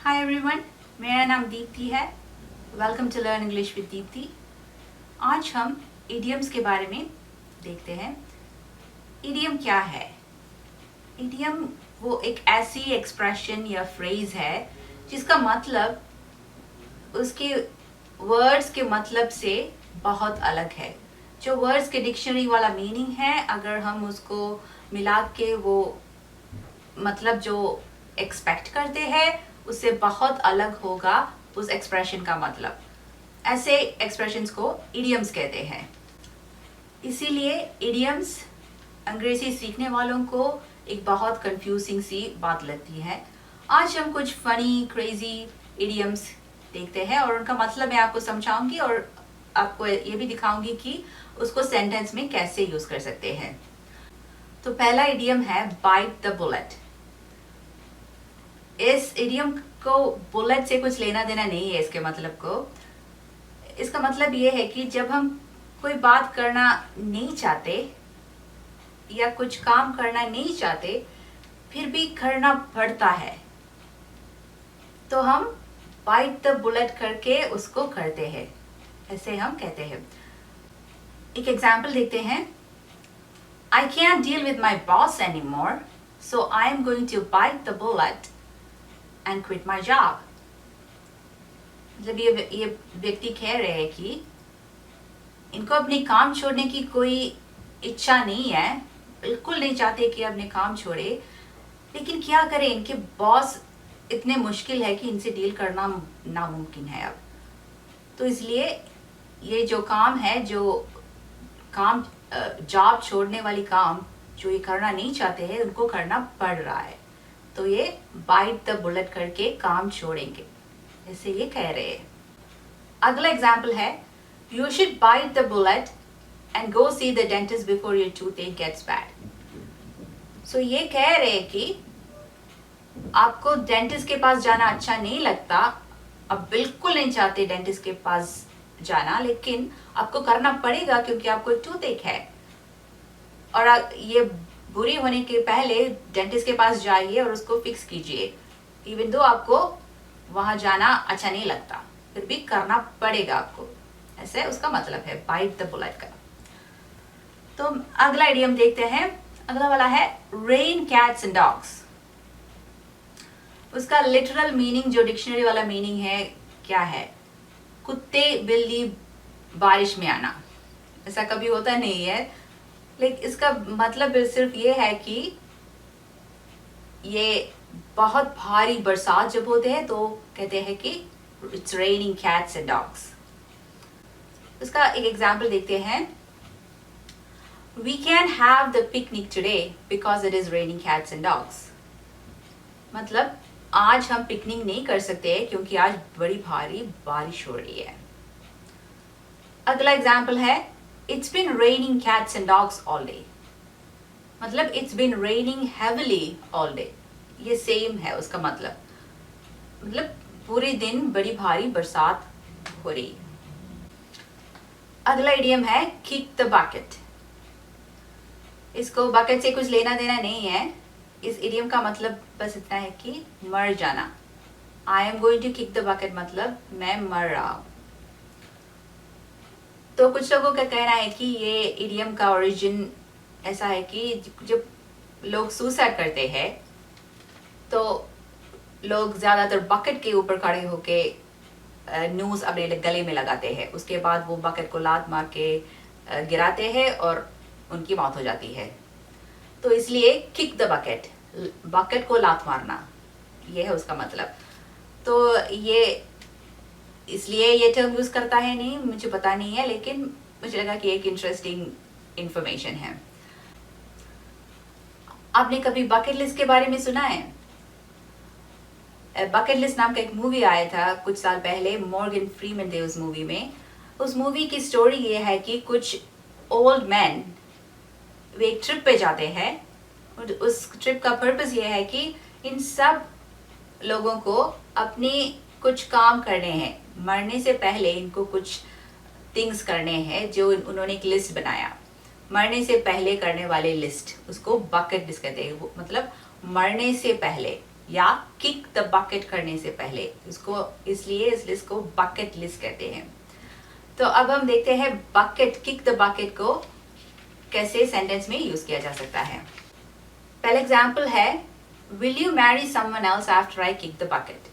Hi everyone, मेरा नाम दीप्ति है। Welcome to learn English with Dipti. आज हम इडियम्स के बारे में देखते हैं। इडियम क्या है? इडियम वो एक ऐसी एक्सप्रेशन या फ्रेज है जिसका मतलब उसके वर्ड्स के मतलब से बहुत अलग है। जो वर्ड्स के डिक्शनरी वाला मीनिंग है, अगर हम उसको मिला के वो मतलब जो एक्सपेक्ट करते हैं उससे बहुत अलग होगा उस एक्सप्रेशन का मतलब। ऐसे एक्सप्रेशंस को इडियम्स कहते हैं। इसीलिए इडियम्स अंग्रेजी सीखने वालों को एक बहुत कंफ्यूजिंग सी बात लगती है। आज हम कुछ फनी क्रेजी इडियम्स देखते हैं और उनका मतलब मैं आपको समझाऊंगी और आपको ये भी दिखाऊंगी कि उसको सेंटेंस में कैसे यूज कर सकते हैं। तो पहला इडियम है बाइट द बुलेट। इस इडियम को बुलेट से कुछ लेना देना नहीं है। इसके मतलब को इसका मतलब ये है कि जब हम कोई बात करना नहीं चाहते या कुछ काम करना नहीं चाहते फिर भी करना पड़ता है तो हम बाइट द बुलेट करके उसको करते हैं। ऐसे हम कहते हैं। एक एग्जाम्पल देखते हैं। I can't deal with my boss anymore, so I am going to bite the bullet and quit my job. मतलब ये व्यक्ति कह रहे हैं कि इनको अपने काम छोड़ने की कोई इच्छा नहीं है, बिल्कुल नहीं चाहते कि अपने काम छोड़े, लेकिन क्या करें, इनके बॉस इतने मुश्किल है कि इनसे डील करना नामुमकिन है अब। तो इसलिए ये जो काम है, जो काम जॉब छोड़ने वाली काम जो ये करना नहीं चाहते हैं उनको करना पड़ रहा है, तो ये बाइट द बुलेट करके काम छोड़ेंगे, ऐसे ये कह रहे हैं। अगला एग्जाम्पल है you should bite the bullet and go see the dentist before your tooth gets bad. So ये कह रहे हैं कि आपको डेंटिस्ट के पास जाना अच्छा नहीं लगता, आप बिल्कुल नहीं चाहते डेंटिस्ट के पास जाना, लेकिन आपको करना पड़ेगा क्योंकि आपको एक टूथ एक है और ये बुरी होने के पहले डेंटिस्ट के पास जाइए और उसको फिक्स कीजिए। इवन दो आपको वहां जाना अच्छा नहीं लगता फिर भी करना पड़ेगा आपको, ऐसे उसका मतलब है बाइट द बुलेट का। तो अगला इडियम देखते हैं। अगला वाला है रेन कैट्स एंड डॉग्स। उसका लिटरल मीनिंग जो डिक्शनरी वाला मीनिंग है क्या है? कुत्ते बिल्ली बारिश में आना। ऐसा कभी होता नहीं है, लेकिन इसका मतलब सिर्फ ये है कि ये बहुत भारी बरसात जब होते हैं तो कहते हैं कि it's raining cats and dogs. इसका एक एग्जाम्पल देखते हैं। We can have the picnic today because it is raining cats and dogs. मतलब आज हम पिकनिक नहीं कर सकते क्योंकि आज बड़ी भारी बारिश हो रही है। अगला एग्जाम्पल है It's been raining cats and dogs all day. मतलब It's been raining heavily all day. ये सेम है उसका मतलब पूरे दिन बड़ी भारी बरसात हो रही। अगला इडियम है kick the bucket. इसको बकेट से कुछ लेना देना नहीं है। इस इडियम का मतलब बस इतना है कि मर जाना। I am going to kick the bucket मतलब मैं मर रहा हूँ। तो कुछ लोगों का कहना है कि ये इडियम का ओरिजिन ऐसा है कि जब लोग सुसाइड करते हैं तो लोग ज़्यादातर बकेट के ऊपर खड़े होके नूज़ अपने गले में लगाते हैं, उसके बाद वो बकेट को लात मार के गिराते हैं और उनकी मौत हो जाती है। तो इसलिए किक द बकेट, बकेट को लात मारना, ये है उसका मतलब। तो ये इसलिए ये टर्म यूज करता है नहीं, मुझे पता नहीं है, लेकिन मुझे लगा कि एक इंटरेस्टिंग इंफॉर्मेशन है। आपने कभी बकेट लिस्ट के बारे में सुना है? बकेट लिस्ट नाम का एक मूवी आया था कुछ साल पहले, मॉर्गन फ्रीमैन थे उस मूवी में। उस मूवी की स्टोरी ये है कि कुछ ओल्ड मैन वे एक ट्रिप पे जाते हैं और उस ट्रिप का पर्पस ये है कि इन सब लोगों को अपने कुछ काम करने हैं, मरने से पहले इनको कुछ थिंग्स करने हैं जो उन्होंने एक लिस्ट बनाया, मरने से पहले करने वाले लिस्ट, उसको बकेट लिस्ट कहते हैं। मतलब मरने से पहले या किक द बकेट करने से पहले, इसको इसलिए इस लिस्ट को बकेट लिस्ट कहते हैं। तो अब हम देखते हैं बकेट, किक द बकेट को कैसे सेंटेंस में यूज किया जा सकता है। पहला एग्जाम्पल है, will you Mary someone else after I kick the bucket.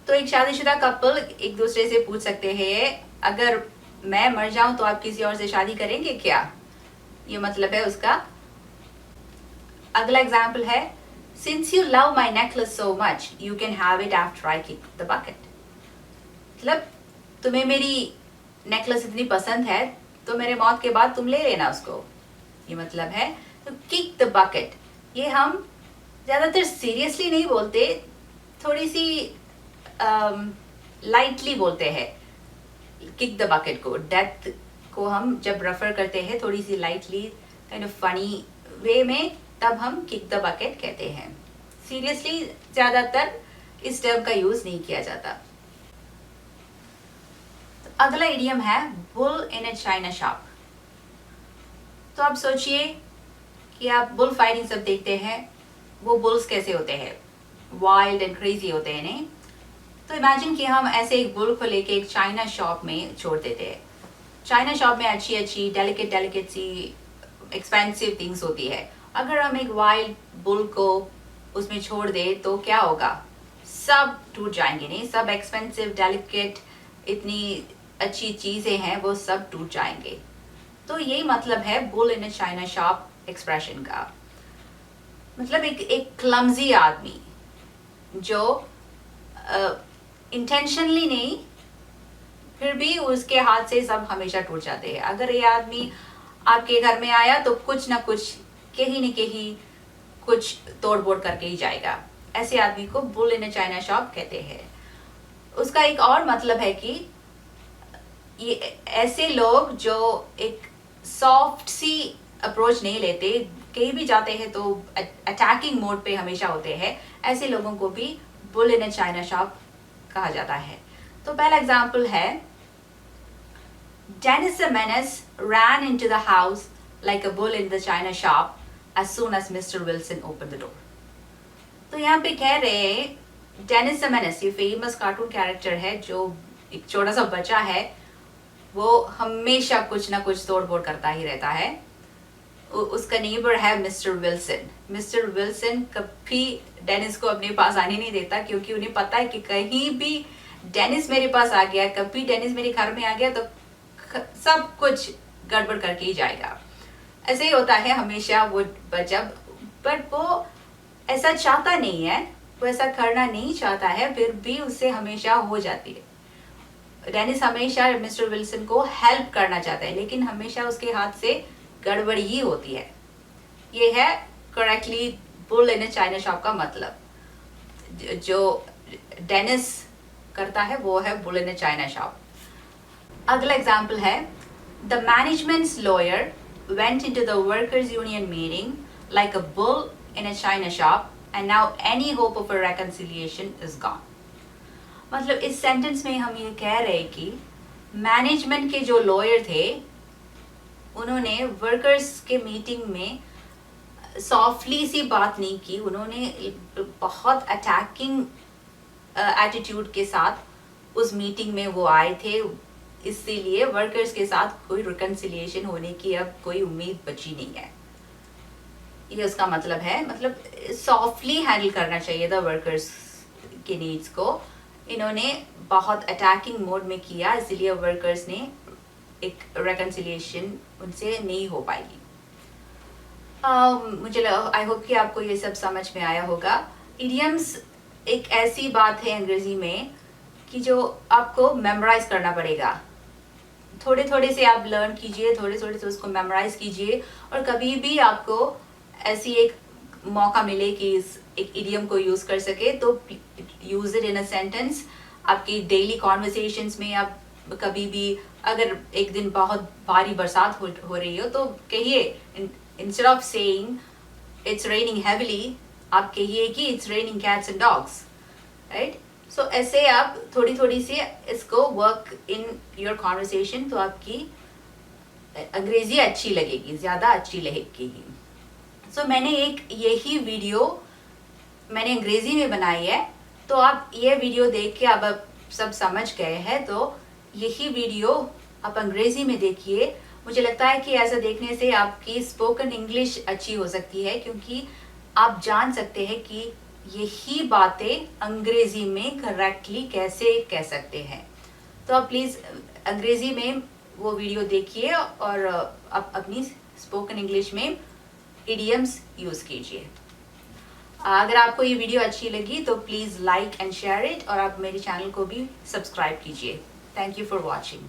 तो एक शादीशुदा कपल एक दूसरे से पूछ सकते हैं, अगर मैं मर जाऊं तो आप किसी और से शादी करेंगे क्या? ये मतलब है उसका। अगला एग्जाम्पल है, since you love my necklace so much you can have it after I kick the bucket. मतलब तुम्हें मेरी नेकलेस इतनी पसंद है तो मेरे मौत के बाद तुम ले लेना उसको, ये मतलब है। तो किक द बकेट ये हम ज्यादातर सीरियसली नहीं बोलते, थोड़ी सी लाइटली बोलते हैं किक द बकेट को। डेथ को हम जब रेफर करते हैं थोड़ी सी lightly, kind of funny way में, तब हम किक द बकेट कहते हैं। सीरियसली ज्यादातर इस टर्म का यूज नहीं किया जाता। तो अगला इडियम है bull in a China shop. तो आप सोचिए कि आप बुल फाइटिंग सब देखते हैं, वो बुल्स कैसे होते हैं, वाइल्ड एंड क्रेजी होते हैं, नहीं? तो इमेजिन कि हम ऐसे एक बुल को लेके एक चाइना शॉप में छोड़ देते हैं। चाइना शॉप में अच्छी अच्छी डेलिकेट सी एक्सपेंसिव थिंग्स होती है। अगर हम एक वाइल्ड बुल को उसमें छोड़ दे तो क्या होगा? सब टूट जाएंगे, नहीं? सब एक्सपेंसिव डेलिकेट इतनी अच्छी चीजें हैं वो सब टूट जाएंगे। तो यही मतलब है bull in a China shop expression का। मतलब एक क्लमजी आदमी जो इंटेंशनली नहीं, फिर भी उसके हाथ से सब हमेशा टूट जाते हैं। अगर ये आदमी आपके घर में आया तो कुछ ना कुछ, कहीं न कहीं कुछ तोड़ बोड़ करके ही जाएगा। ऐसे आदमी को bull in a China shop कहते हैं। उसका एक और मतलब है कि ये ऐसे लोग जो एक सॉफ्ट सी अप्रोच नहीं लेते, कहीं भी जाते हैं तो अटैकिंग मोड पे हमेशा होते हैं, ऐसे लोगों को भी bull in a China shop कहा जाता है। तो पहला एग्जाम्पल है, Dennis the Menace ran into the house like a bull in the china shop as soon as Mr. Wilson opened the door. तो यहाँ पे कह रहे हैं डेनिस द मेनेस, ये फेमस कार्टून कैरेक्टर है जो एक छोटा सा बच्चा है, वो हमेशा कुछ ना कुछ तोड़ फोड़ करता ही रहता है। उसका नेबर है मिस्टर विल्सन। मिस्टर विल्सन कभी डेनिस को अपने पास आने नहीं देता, क्योंकि उन्हें पता है कि कहीं भी डेनिस मेरे पास आ गया, कभी डेनिस मेरे घर में आ गया तो सब कुछ गड़बड़ करके ही जाएगा। ऐसे ही होता है हमेशा वो बच्चा, बट वो ऐसा चाहता नहीं है, वो ऐसा करना नहीं चाहता है, फिर भी उससे हमेशा हो जाती है। डेनिस हमेशा मिस्टर विल्सन को हेल्प करना चाहता है, लेकिन हमेशा उसके हाथ से गड़बड़ ही होती है। ये है correctly bull in a China shop का मतलब। जो डेनिस करता है वो है bull in a China shop. अगला एग्जाम्पल है, the managements lawyer went into the workers union meeting like a bull in a china shop and now any hope of a reconciliation is gone. मतलब इस sentence में हम ये कह रहे हैं कि मैनेजमेंट के जो लॉयर थे उन्होंने वर्कर्स के मीटिंग में सॉफ्टली सी बात नहीं की, उन्होंने बहुत अटैकिंग एटीट्यूड के साथ उस मीटिंग में वो आए थे। इसीलिए वर्कर्स के साथ कोई रिकन्सिलिएशन होने की अब कोई उम्मीद बची नहीं है। ये उसका मतलब है, मतलब सॉफ्टली हैंडल करना चाहिए था वर्कर्स के नीड्स को। इन्होंने बहुत अटैकिंग मोड में किया, इसलिए वर्कर्स ने एक रिकन्सिलिएशन उनसे नहीं हो पाएगी। मुझे आई होप कि आपको ये सब समझ में आया होगा। इडियम्स एक ऐसी बात है अंग्रेजी में कि जो आपको मेमोराइज करना पड़ेगा। थोड़े थोड़े से आप लर्न कीजिए, थोड़े थोड़े से उसको मेमोराइज कीजिए, और कभी भी आपको ऐसी एक मौका मिले कि इस एक इडियम को यूज कर सके तो use it in a sentence. आपकी डेली कॉन्वर्सेशंस में आप कभी भी, अगर एक दिन बहुत भारी बरसात हो रही हो तो कहिए, instead of saying it's raining heavily, आप कहिए कि it's raining cats and dogs, right? So ऐसे आप थोड़ी थोड़ी सी इसको वर्क इन योर कॉन्वर्सेशन, तो आपकी अंग्रेजी अच्छी लगेगी, ज़्यादा अच्छी लगेगी। सो मैंने एक यही वीडियो मैंने अंग्रेजी में बनाई है, तो आप ये वीडियो देख के अब आप सब समझ गए हैं, तो यही वीडियो आप अंग्रेजी में देखिए। मुझे लगता है कि ऐसा देखने से आपकी स्पोकन इंग्लिश अच्छी हो सकती है, क्योंकि आप जान सकते हैं कि यही बातें अंग्रेजी में करेक्टली कैसे कह सकते हैं। तो आप प्लीज़ अंग्रेजी में वो वीडियो देखिए और आप अपनी स्पोकन इंग्लिश में इडियम्स यूज़ कीजिए। अगर आपको ये वीडियो अच्छी लगी तो please like and share it, और आप मेरे चैनल को भी सब्सक्राइब कीजिए। Thank you for watching.